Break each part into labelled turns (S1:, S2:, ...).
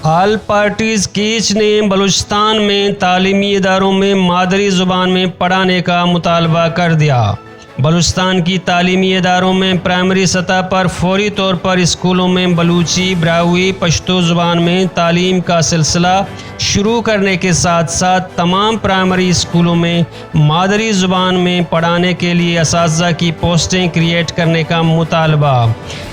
S1: All parties catch نے بلوچستان میں تعلیمی اداروں میں مادری زبان میں پڑھانے کا مطالبہ کر دیا۔ بلوچستان کی تعلیمی اداروں میں پرائمری سطح پر فوری طور پر اسکولوں میں بلوچی، براہوئی، پشتو زبان میں تعلیم کا سلسلہ شروع کرنے کے ساتھ ساتھ تمام پرائمری اسکولوں میں مادری زبان میں پڑھانے کے لیے اساتذہ کی پوسٹیں کریٹ کرنے کا مطالبہ۔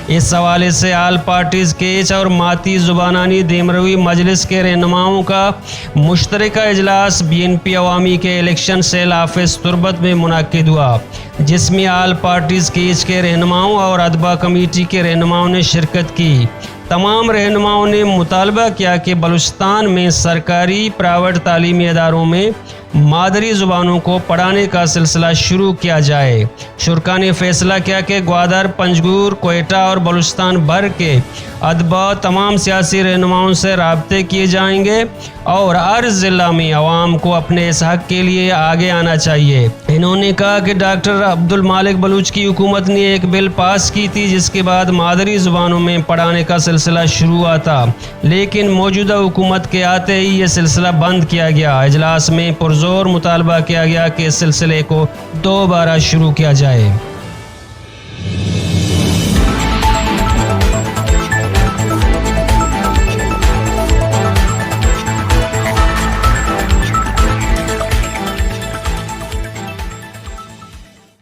S1: اس حوالے سے آل پارٹیز کیچ اور ماتی زبانانی دیمروی مجلس کے رہنماؤں کا مشترکہ اجلاس BNP عوامی کے الیکشن سیل آفس تربت میں منعقد ہوا، جس میں آل پارٹیز کیچ کے رہنماؤں اور ادبا کمیٹی کے رہنماؤں نے شرکت کی۔ تمام رہنماؤں نے مطالبہ کیا کہ بلوچستان میں سرکاری پرائیویٹ تعلیمی اداروں میں مادری زبانوں کو پڑھانے کا سلسلہ شروع کیا جائے۔ شرکا نے فیصلہ کیا کہ گوادر، پنجگور، کوئٹہ اور بلوچستان بھر کے ادبا تمام سیاسی رہنماؤں سے رابطے کیے جائیں گے اور ہر ضلع میں عوام کو اپنے اس حق کے لیے آگے آنا چاہیے۔ انہوں نے کہا کہ ڈاکٹر عبدالمالک بلوچ کی حکومت نے ایک بل پاس کی تھی جس کے بعد مادری زبانوں میں پڑھانے کا سلسلہ شروع ہوا تھا، لیکن موجودہ حکومت کے آتے ہی یہ سلسلہ بند کیا گیا۔ اجلاس میں پرزور مطالبہ کیا گیا کہ اس سلسلے کو دوبارہ شروع کیا جائے۔